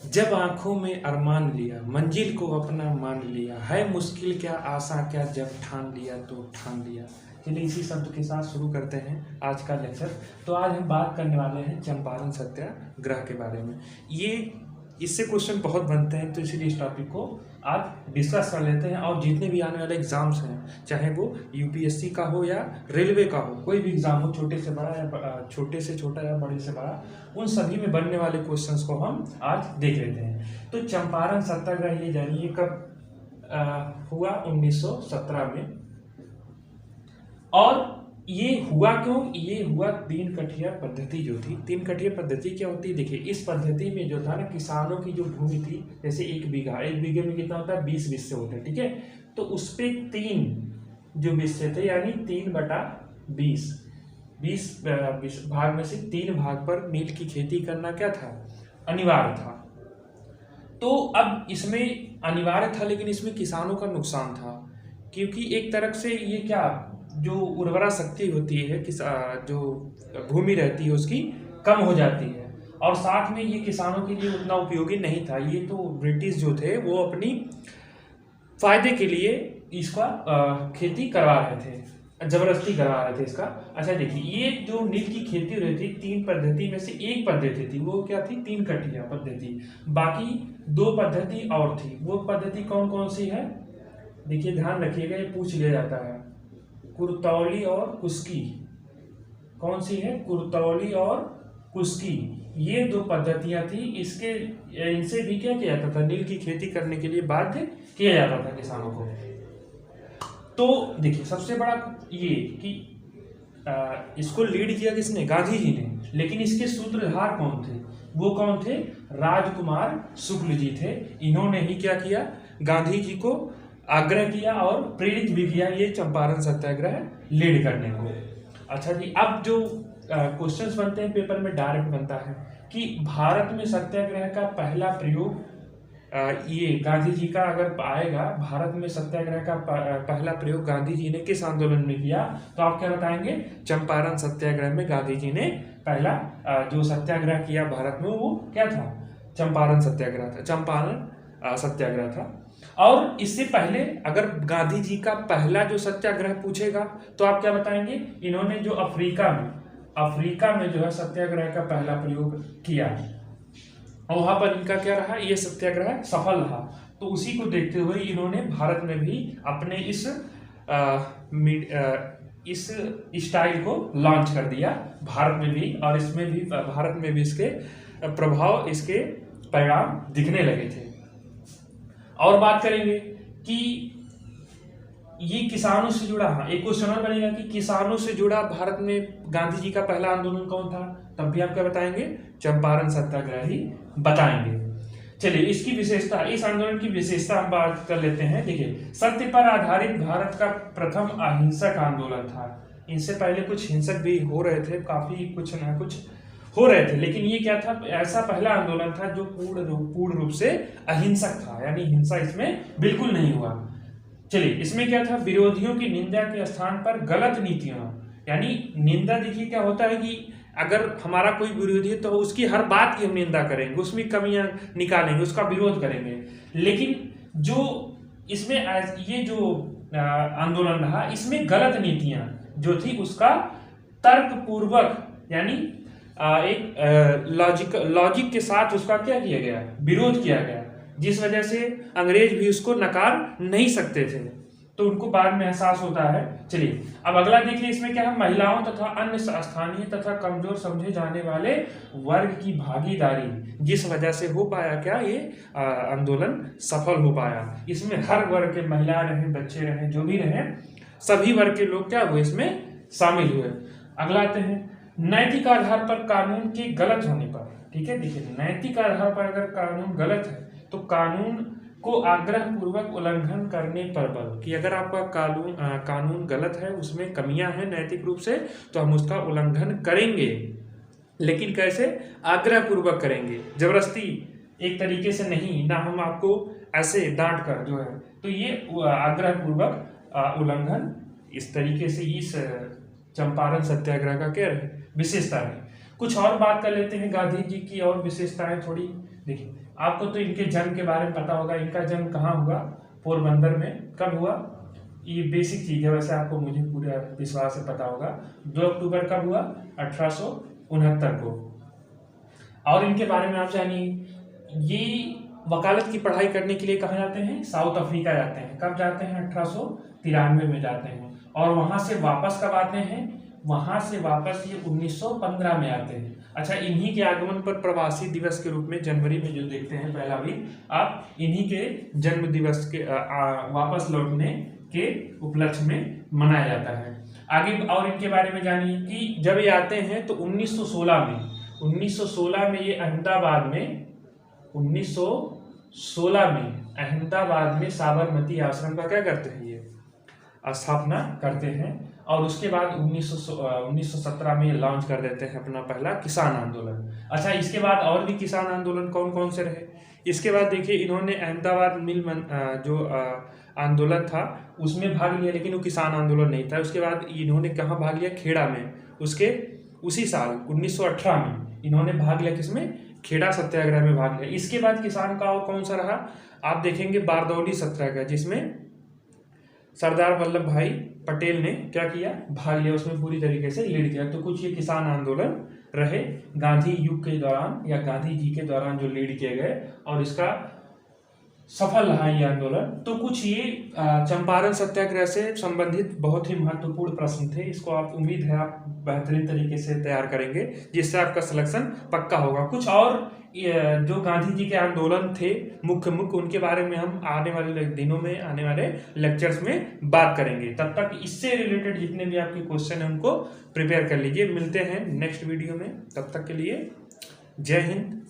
जब आंखों में अरमान लिया, मंजिल को अपना मान लिया, है मुश्किल क्या आसा क्या, जब ठान लिया तो ठान लिया। चलिए इसी शब्द के साथ शुरू करते हैं आज का लेक्चर। तो आज हम बात करने वाले हैं चंपारण सत्याग्रह के बारे में। ये इससे क्वेश्चन बहुत बनते हैं, तो इसीलिए इस टॉपिक को आज डिस्कस कर लेते हैं। और जितने भी आने वाले एग्जाम्स हैं, चाहे वो यूपीएससी का हो या रेलवे का हो, कोई भी एग्जाम हो, छोटे से बड़ा या छोटे से छोटा या बड़े से बड़ा, उन सभी में बनने वाले क्वेश्चंस को हम आज देख लेते हैं। तो चंपारण सत्याग्रह ये जानिए कब हुआ? 1917 में। और ये हुआ क्यों? ये हुआ तीन कठिया पद्धति जो थी। तीन कठिया पद्धति क्या होती है? देखिए, इस पद्धति में जो था ना, किसानों की जो भूमि थी, जैसे एक बीघे में कितना होता है? 20 बिस्से होते हैं, ठीक है। तो उस पे 3 जो बिस्से थे, यानी 3/20, 20 भाग में से 3 भाग पर नील की खेती करना क्या था? अनिवार्य था। तो अब इसमें अनिवार्य था, लेकिन इसमें किसानों का नुकसान था, क्योंकि एक तरफ से ये क्या, जो उर्वरा शक्ति होती है, जो भूमि रहती है उसकी कम हो जाती है, और साथ में ये किसानों के लिए उतना उपयोगी नहीं था। ये तो ब्रिटिश जो थे वो अपनी फायदे के लिए इसका खेती करवा रहे थे, जबरदस्ती करवा रहे थे इसका। अच्छा देखिए, ये जो नील की खेती हो रही थी, 3 पद्धति में से एक पद्धति थी, वो क्या थी? 3 कठिया पद्धति। बाकी 2 पद्धति और थी। वो पद्धति कौन कौन सी है? देखिए ध्यान रखिएगा, ये पूछ लिया जाता है। कुरतौली और कुस्की। कौन सी है? कुरतौली और कुस्की। ये 2 पद्धतियां थी। इनसे भी क्या किया जाता था? नील की खेती करने के लिए बाध्य किया जाता था किसानों को। तो देखिए, सबसे बड़ा ये कि इसको लीड किया किसने? गांधी जी ने। लेकिन इसके सूत्रधार कौन थे? वो कौन थे? राजकुमार शुक्ल जी थे। इन्होंने ही क्या किया? गांधी जी को आग्रह किया और प्रेरित भी किया ये चंपारण सत्याग्रह लीड करने को। अच्छा जी, अब जो क्वेश्चंस बनते हैं पेपर में, डायरेक्ट बनता है कि भारत में सत्याग्रह का पहला प्रयोग, ये गांधी जी का अगर आएगा, भारत में सत्याग्रह का पहला प्रयोग गांधी जी ने किस आंदोलन में किया? तो आप क्या बताएंगे? चंपारण सत्याग्रह में गांधी जी ने पहला जो सत्याग्रह किया भारत में, वो क्या था? चंपारण सत्याग्रह था। चंपारण सत्याग्रह था। और इससे पहले अगर गांधी जी का पहला जो सत्याग्रह पूछेगा, तो आप क्या बताएंगे? इन्होंने जो अफ्रीका में जो है सत्याग्रह का पहला प्रयोग किया, और वहां पर इनका क्या रहा? ये सत्याग्रह सफल रहा। तो उसी को देखते हुए इन्होंने भारत में भी अपने इस स्टाइल को लॉन्च कर दिया भारत में भी, और इसमें भी भारत में भी इसके प्रभाव, इसके परिणाम दिखने लगे थे। और बात करेंगे कि ये किसानों से जुड़ा, हाँ एक क्वेश्चन और बनेगा कि किसानों से जुड़ा भारत में गांधी जी का पहला आंदोलन कौन था? तब भी आप क्या बताएंगे? चंपारण सत्याग्रह ही बताएंगे। चलिए, इसकी विशेषता, इस आंदोलन की विशेषता हम बात कर लेते हैं। देखिए, सत्य पर आधारित भारत का प्रथम अहिंसक आंदोलन था। इनसे पहले कुछ हिंसक भी हो रहे थे, काफी कुछ ना कुछ हो रहे थे, लेकिन ये क्या था? ऐसा पहला आंदोलन था जो पूर्ण रूप से अहिंसक था, यानी हिंसा इसमें बिल्कुल नहीं हुआ। चलिए, इसमें क्या था? विरोधियों की निंदा के स्थान पर गलत नीतियां, यानी निंदा, देखिए क्या होता है कि अगर हमारा कोई विरोधी है तो उसकी हर बात की हम निंदा करेंगे, उसमें कमियां निकालेंगे, उसका विरोध करेंगे। लेकिन जो इसमें ये जो आंदोलन रहा, इसमें गलत नीतियां जो थी उसका तर्कपूर्वक, यानी एक लॉजिक के साथ उसका क्या किया गया? विरोध किया गया, जिस वजह से अंग्रेज भी उसको नकार नहीं सकते थे। तो उनको बाद में एहसास होता है। चलिए, अब अगला देखिए, इसमें क्या है? महिलाओं तथा अन्य स्थानीय तथा कमजोर समझे जाने वाले वर्ग की भागीदारी, जिस वजह से हो पाया क्या? ये आंदोलन सफल हो पाया। इसमें हर वर्ग के, महिला रहे, बच्चे रहे, जो भी रहे, सभी वर्ग के लोग क्या हुए? इसमें शामिल हुए। अगला आते हैं, नैतिक आधार पर कानून के गलत होने पर। ठीक है, देखिए, नैतिक आधार पर अगर कानून गलत है तो कानून को आग्रह पूर्वक उल्लंघन करने पर बल, कि अगर आपका कानून गलत है, उसमें कमियां हैं नैतिक रूप से, तो हम उसका उल्लंघन करेंगे। लेकिन कैसे? आग्रह पूर्वक करेंगे, जबरदस्ती एक तरीके से नहीं ना, हम आपको ऐसे डांट कर जो है। तो ये आग्रह पूर्वक उल्लंघन, इस तरीके से इस चंपारण सत्याग्रह का क्या है? विशेषता है। कुछ और बात कर लेते हैं गांधी जी की और विशेषताएं थोड़ी। देखिए आपको तो इनके जन्म के बारे में पता होगा। इनका जन्म कहाँ हुआ? पोरबंदर में। कब हुआ? ये बेसिक चीज है, वैसे आपको मुझे पूरा विश्वास है पता होगा। 2 अक्टूबर कब हुआ? 1869 को। और इनके बारे में आप जानिए, ये वकालत की पढ़ाई करने के लिए कहाँ जाते हैं? साउथ अफ्रीका जाते हैं। कब जाते हैं? 1893 में जाते हैं। और वहां से वापस कब आते हैं? वहां से वापस ये 1915 में आते हैं। अच्छा, इन्हीं के आगमन पर प्रवासी दिवस के रूप में जनवरी में जो देखते हैं पहला भी, आप इन्हीं के जन्म दिवस के वापस लौटने के उपलक्ष्य में मनाया जाता है। आगे और इनके बारे में जानिए कि जब ये आते हैं तो 1916 में ये अहमदाबाद में साबरमती आश्रम का क्या करते हैं? ये स्थापना करते हैं। और उसके बाद 1917 में ये लॉन्च कर देते हैं अपना पहला किसान आंदोलन। अच्छा, इसके बाद और भी किसान आंदोलन कौन कौन से रहे? इसके बाद देखिए, इन्होंने अहमदाबाद मिल आंदोलन था उसमें भाग लिया, लेकिन वो किसान आंदोलन नहीं था। उसके बाद इन्होंने कहाँ भाग लिया? खेड़ा में। उसी साल 1918 में इन्होंने भाग लिया, किसमें? खेड़ा सत्याग्रह में भाग लिया। इसके बाद किसान का और कौन सा रहा? आप देखेंगे बारदौली सत्याग्रह, जिसमें सरदार वल्लभ भाई पटेल ने क्या किया? भाग लिया, उसमें पूरी तरीके से लीड किया। तो कुछ ये किसान आंदोलन रहे गांधी युग के दौरान या गांधी जी के दौरान जो लीड किए गए, और इसका सफल रहा ये आंदोलन। तो कुछ ये चंपारण सत्याग्रह से संबंधित बहुत ही महत्वपूर्ण प्रश्न थे। इसको आप उम्मीद है आप बेहतरीन तरीके से तैयार करेंगे, जिससे आपका सिलेक्शन पक्का होगा। कुछ और जो गांधी जी के आंदोलन थे मुख्य उनके बारे में हम आने वाले दिनों में, आने वाले लेक्चर्स में बात करेंगे। तब तक इससे रिलेटेड जितने भी आपके क्वेश्चन हैं उनको प्रिपेयर कर लीजिए। मिलते हैं नेक्स्ट वीडियो में, तब तक के लिए जय हिंद।